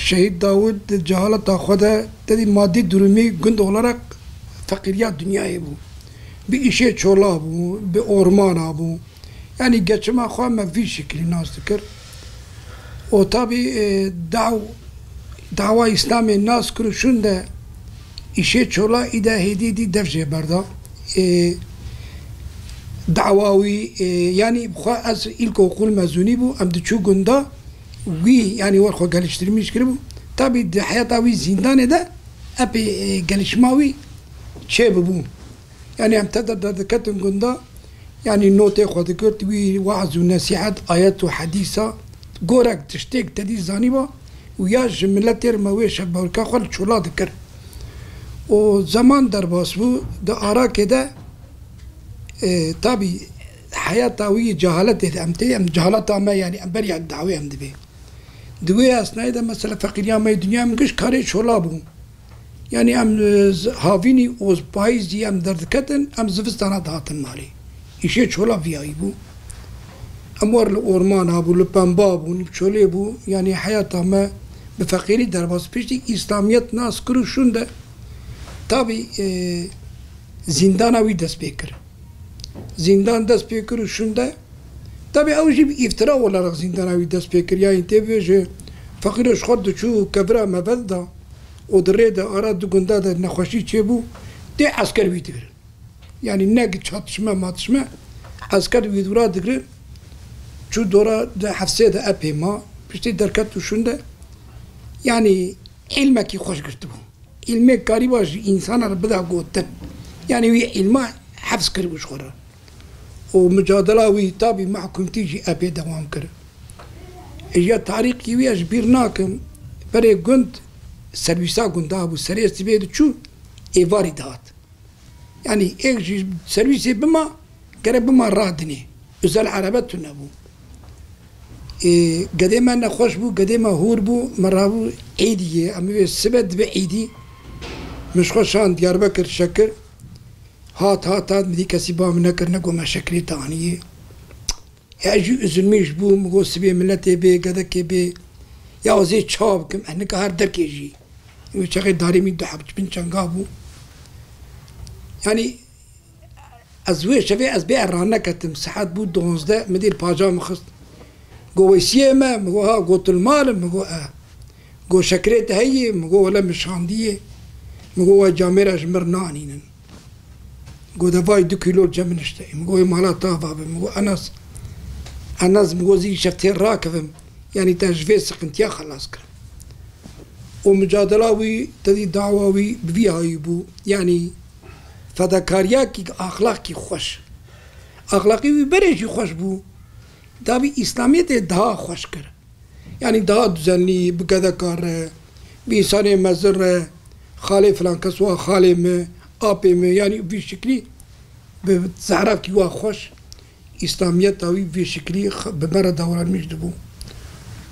شهید داود جهالت خدا تدی مادی درمی گند olarak fakiriyat dünyayı bu. Bir işe çola bu, bir ormana bu. Yani geçime xwame vî şeklî nas dikir. O tabi dava İslamê nas kir şûn de işe çola îde hêdî dî dev jê berda. Dava wî yani xwe ez ilkokul mezûnî bû em diçû gunda wî yani wer xwe geliştirmiş kiribû. Tabi di heyata wî zindanê de epê gelişma wî çê bibû. Yani em te derdiketin gunda yani notê xwe dikir wî weaz û nesîhet ayet û hedîsa gorek tiştêk te dî zanîba û ya ji milletê me wê şevberka xwe li çola dikir. O zaman derbas bû di Arakê de tabi heyata wî cehaletê de em tê em cehaleta me yani em beriya dawê em dibe. Di wê esnayê de mesela feqîriya me dunya em giş karê çola bû. Yani em havînî ozpayîz jî em derdiketin em zivistana dihatin malê. İşê çola viyayî bû. Em war li ormana bû, li pemba bû, li çolê bû. Yani heyata me bi feqîrî derbas piştî İslamiyet nas kir û şûn de tabi zindana wî dest pê kir. Zindan dest pê kir û şûn de tabi ew jî bi îftira olarak zindana wî dest pê kir. Yani tê ji feqîr ji xwe diçû kevira meved da o di rê de ara du gunda de nexweşî çêbû tê esker wî dikirin. Yani ne çatışma matışma esker wî dûra dikirin çû dora de hefsê de epê ma piştî derket û şûn de yani ilmekî xweş girtibû. İlmê karîba ji insana re bida gotin. Yani wî ilma hefs kiribû ji xwe re. O mücadela wî tabi mehkûmtî jî epê dewam kir. Ya tarîxî wî ji bîr nakim berê gund servîsa gunda bû serê sibê diçû êvarî dihat. Yani ek jî servîsê bima gerek bima radinê. Özel erebet tune bû. Gedê me nexweş bû, gedê me hûr bû, me rabû êdiyê em wê sibe dibe êdî min ji xwe şand Diyarbekir şekir hat midî kesî ba min nekir negot me şekirê te aniyê. Ya jî üzülmî ji bû migot sibê milletê bê gedekê bê ya zê çav bikim hinek her derkê jî. Çexê darê mî du bin çenga bû. Yani ez wê şevê ez bê erran neketim sihet bû 12 min dê paja min xist. Got weysiyê me min got ha got tilmalim min got got şekirê te heye min got wele mişandiyê min got we camê re ji mir nanînin. Got devayî 2 kîlo cemin işte min got mala tava be min got enas min got zî şeftê rakevim yani te ji vê sıkıntıya xelas kirim. O mücadela wî tedî dawa wî bi vî hayî bû yani fedakariyekî axlaqî xweş. Axlaqî wî berê jî xweş bû. Tabi İslamiyetê daha xweş kir. Yani daha düzenlî, bi gedekar re, bi însanê mezin re, xalê filan kes wa xalê me, apê me yani vî şeklî bi zehrekî wa xweş İslamiyeta wî vî şeklî bi me re dewranîş dibû.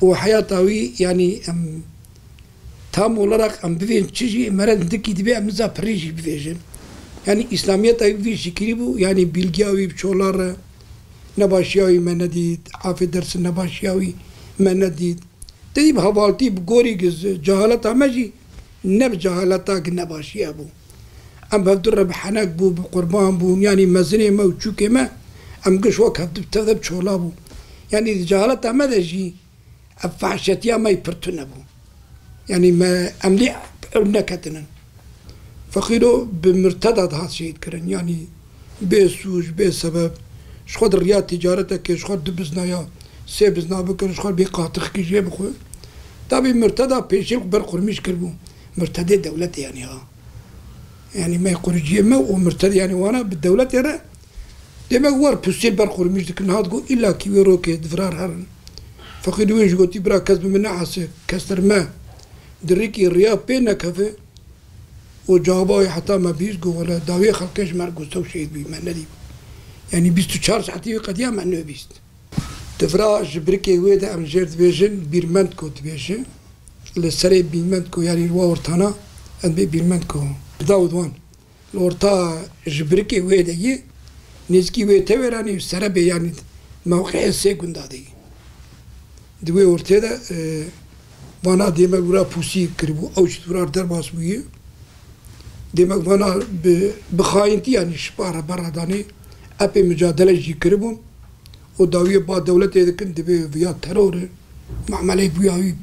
O heyata wî yani em tam olarak em bivên çi jî mere dikî dibe em niza pirî jî bivêjin. Yani İslamiyeta wî vî şeklî bû yani bilgiya wî bi çola re nebaşiya wî me nedît, afê dersin nebaşiya wî me nedît. Tedî bi hevaltî bi gorî cehaleta me jî ne bi cehaleta nebaşiya bû. Em hevdû re bi henek bû, bi qurban bûn yani mezinê me û çûkê me em giş wek hevdib tev de bi çola bû. Yani cehaleta me de jî ev fehşetiya me pir tune bû. Yani me em lê ew neketinin. Feqîro bi mirteda dihat şehîd kirin yani bê sûj bê sebeb ji xwe di riya tîcaretekê ji xwe 2 biznaya 3 bizna bikir ji xwe bê qatixkî jê bixwe. Tabi mirteda pêşê ber qurmîş kirbû. Mirtedê dewletê yani ha. Yani me qurciyê me û mirtedê yani wana bi dewletê re demek war pûstêl ber qurmîş dikin hat got illakî wê rokê divirar herin. Feqîr wê jî gotî bira kes bi min nehase kestir me di rêkê riya pê nekeve o cevabı hatta me bîst got wele dawê xelkê ji me gostew şehîd bî me nedî. Yani 24 saatî wê qediya me nebîst. Divra ji birikê wê de em jêr dibêjin bîrmendko dibêje. Li serê bîrmendko yani wa ortana em bê bîrmendko bidawd wan. Li orta ji birikê wê de yê nêzîkî wê te wêranî serebê yani mewqeê sê gunda de yê. Di wê ortê de وانا ديما ورا بوسي كربو أو شتورار درباس بويه ديما وانا بخاينتي يعني شبارة برا داني أبي مجادلة جي كربون وداوية بعد دولة دكن دبي فيا ترور معملية بويا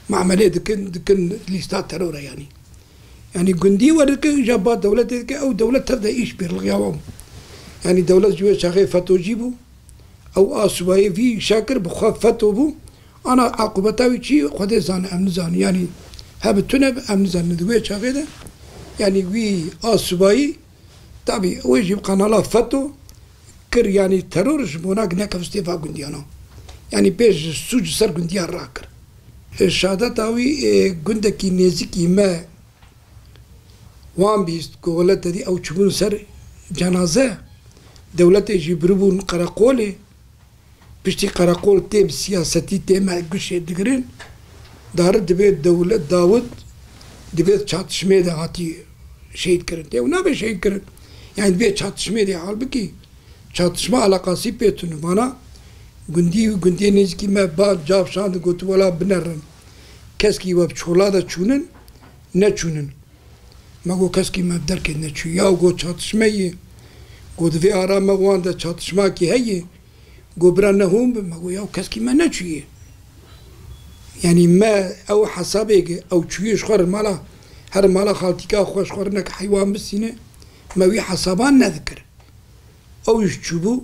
معملية دكن ليستات ترور يعني جندي ورك جابا دولة دك أو دولة تبدأ إيش بالغيابهم يعني دولة جوا شاغي فتو جيبو أو أسواي في شاكر بخاف فتو بو أنا عقوبتها شيء خد زان أمن زان يعني هبتنا أمن زان دوي شاغي ده يعني وي أسواي تابي ويجيب قناة فتو كر يعني ترورش هناك نكف استيفا جنديانا يعني بيج سوج سر جنديان راكر الشهادة تاوي جندكي نزكي ما وان بيست قولت دي أو تشوفون سر جنازة دولة يجبرون قراقولي بشتي قراقول تيم سياستي تيم قش دقرين دار دبيت دولة داود دبيت شات شميدة هاتي شهيد كرن تيو نابي شهيد كرن يعني دبيت شات شميدة حال بكي شات شما علاقة سي بيتون وانا جندي نزكي ما بعد جاب شاند قلت ولا بنرن كسكي واب شولادا تشونن نتشونن ما قو كسكي ما بدرك نتشو يا قو شاتشمية قو دفي آرام مغوان دا شاتشما كي هي قو برانهم ما قو يا كسكي ما نتشوية يعني ما أو حسابك أو تشويش خور مالا هر مالا خالتيكا خوش خورنك حيوان بسينة ما وي حسابان نذكر أو يشتشبو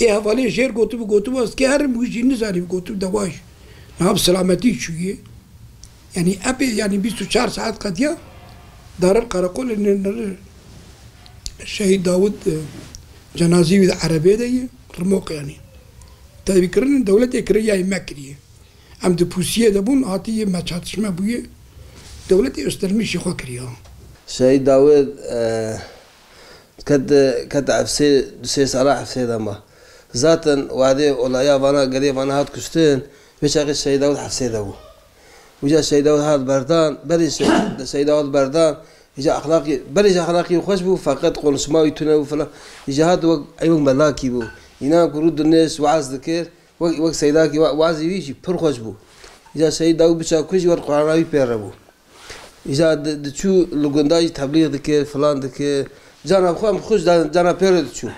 إيه هفالي جير قوتو بس كي هر موجي نزاري قوتو دواش نهاب سلامتي شوية يعني أبي يعني 24 ساعات قديا دار القراقول إن الشهيد داود جنازي العربية دي رموق يعني تذكرن الدولة كريا مكرية أم دبوسية دبون عطية ما تشاتش ما بويه دولة أستلميش يخو كريا الشهيد داود كد عفسي سي صلاح عفسي دما ذاتا وعدي ولا يا فانا قريب انا هاد كشتين بيش اخي الشهيد داود حفسي داو وجا الشهيد داود هاد بردان بريش الشهيد داود بردان يجا اخلاقي بريش اخلاقي وخش بو فقط قول سماوي تنا فلا يجا هاد ايوه ملاكي بو ينا كرود الناس وعز ذكر وقت سيداكي وعز يجي بر خوش بو يجا الشهيد داود بيش كوجي ور قراناوي بيربو يجا دشو لوغنداي تبليغ ذكر فلان ذكر جانا بخوام خوش جانا بيرد شو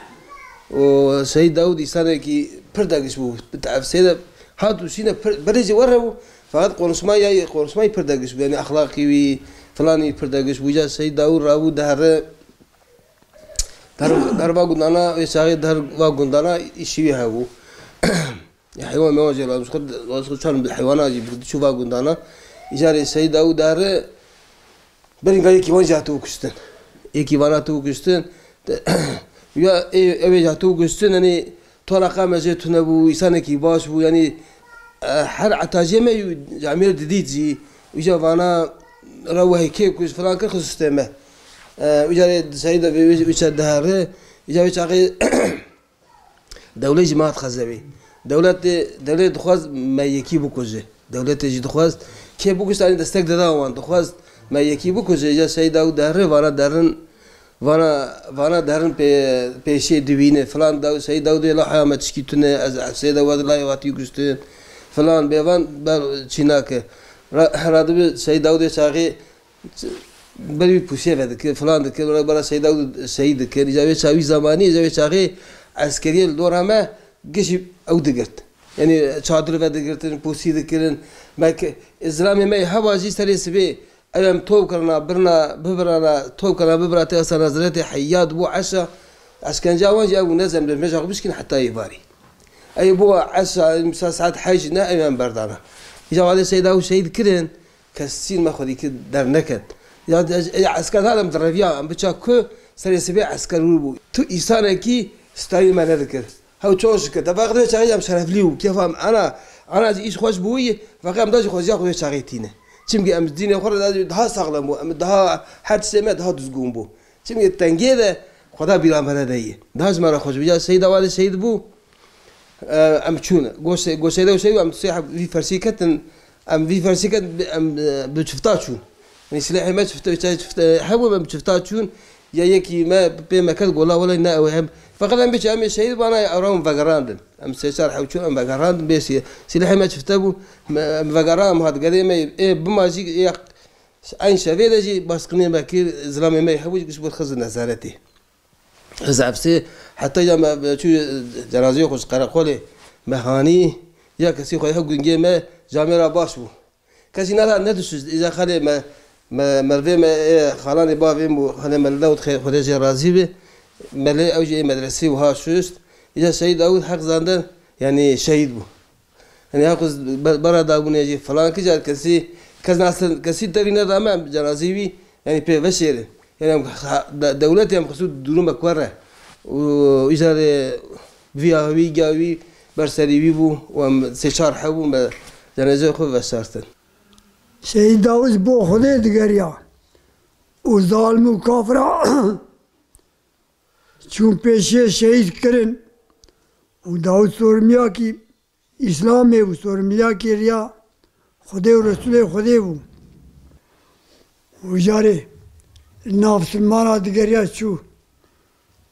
وسيد داود يستانه كي پرداگش بو بتعرف سيدا هاتو سينا بريجي ورهو فقط قرنسماي پرداگش بو يعني اخلاقي وي فلاني پرداگش بو جا سيد داود راو در واگندانا يساغي در واگندانا يشوي هاو حيوان مواجه لا مسخد شان بالحيوانات شو واگندانا يجاري سيد داود در برين قال كي وان جاتو كشتن يكي واناتو كشتن يا اوه جاتو كشتن يعني طرقا مزيتو نبو يسانكي باش بو يعني حر عتاجي ما جامير ديدي وجا وانا روحي كيف كش فلان كخستمه وجا سيده وجا دهره وجا وجا دولة جماعة خزبي دولة دخواز ما يكي بكوزه دولة جي دخواز كي بكوز تاني دستك داوان دخواز ما يكي بكوزه جا سيده دهره وانا دارن پیشی دوینه فلان داو سید داود لا حیامت شکیتونه از سید داود لا یواتی گشتن فلان بیوان بر چیناکه هرادو سید داود چاقی بری پوشه بده که فلان دکه برای سید داود سید که جاوی چاوی زمانی جاوی چاقی عسکری دور همه گشی او دگرت یعنی چادر و دگرتن پوسی دکرن مک اسلامی می هواجی سری سبی أيام توب كنا ببرنا توب كنا ببرة أصلا نزلت حياد بو عشا عسكن جاوان جاو نزل بالمجاق بسكن حتى يباري أي بو عشا مساسات حاج نا أيام بردانا جاو على سيد أو سيد كرن كسين ما خدي كد در نكد يا عسكر هذا مدربيا أم بتشاكو سري سبيع عسكر ولبو تو إنسان كي ستايل ما نذكر هاو تشوش كده فقدر شيء أم شرف ليو كيف أنا إيش خوش بوي فقام داج خوش ياخذ شغيتينه چیمگی ام دینه خورد ده ساغلم بو ام ده حد سمت ده دزگون بو چیمگی تنگی ده خدا بیرام بردهیه ده از مرا خوش بجا سید آواله سید بو ام چونه گوشه ده و سید ام تصيح في فرسيكتن ام في فرسيكت ام بشفتات شون يعني سلاحي ما شفت حبوا ام بشفتات شون یا یکی ما به مکد گلا ولی نه او هم فقط هم بیش هم شهید بانا اورام فقراندن هم سیچار حوچو هم فقراندن بیسی سلاح ما شفته بو فقرام هاد قدیم ای بماجی یک این شوی داشی بس قنی مکیر زلام ما يحوج بس بود خزن نظارتی زعفسي حتى يا ما شو جنازه خوش قرقولي مهاني يا كسي خوي حق جنجي ما جامعه باش بو كسي نلا ندش اذا خلي ما مرفي ما خلاني بافي مو خلي ملدود خدي رازي به ملي اوجي مدرسي وها شوست اذا سيد داود حق زاندن يعني شهيد بو يعني هاكوز برا داون يجي فلان كجار كسي كناس كسي ترينا امام جنازيوي يعني بي بشير يعني دولتي هم خصوص دروم كوره واذا فيها جاوي برسلي بو وسيشار حبو جنازه خو بسارتن شهید داوود بو خودی دگریا و ظالم و کافرا چون پیشه شهید کرن و داوود سورمیا کی اسلام و سورمیا کی ریا خودی و رسول خودی بو و جاره ناف سلمانا دگریا چو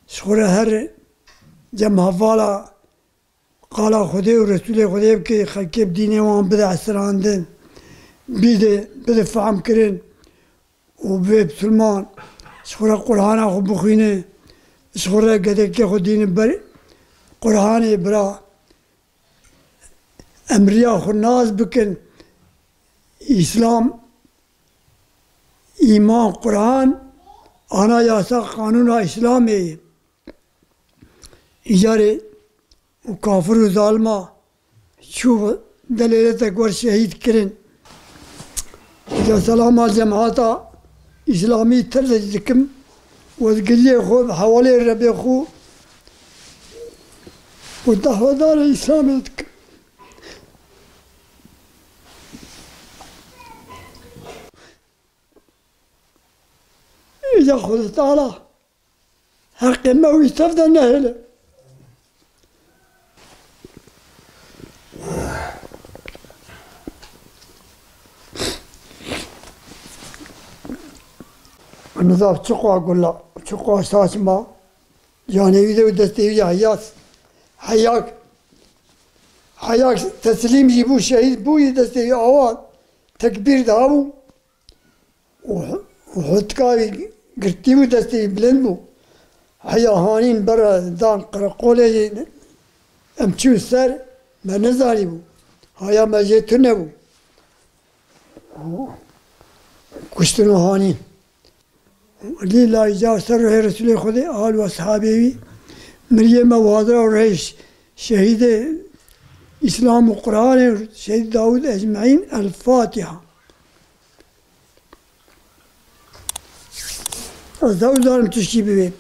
شخوره هر جمع حوالا قالا خودی و رسول خودی که خلقی بدینه وان بده عسراندن بده فهم کرن و به سلمان شخوره قرآن خود بخوینه شخوره گده که خود دین بر قرآن برا امریا خود ناز بکن اسلام ایمان قرآن آنا یاسا قانون اسلامی ایجاره و کافر و ظالما چوب دلیلت اکور شهید کرن إذا سلام الجماعات إسلامي ترجكم وتقلي خو حوالي الربي خو والدعوة دار إسلامتك إذا خذ تعالى حق ما ويستفدى النهله النظام تشقوا أقول لا تشقوا أساس ما يعني إذا ودستي حياك تسليم يبو شهيد بو يدستي أوان تكبير دابو وحتكاي قرتي ودستي بلندو حيا هانين برا دان قرقولي أمشو السر ما نزاري بو هيا ما جيتنا بو كشتنو هانين لله جاء سر رسول خدا آل و أصحابه مريم وهذا ورئيس شهيد إسلام القرآن شهيد داود أجمعين الفاتحة. داود دارم تشكي بيه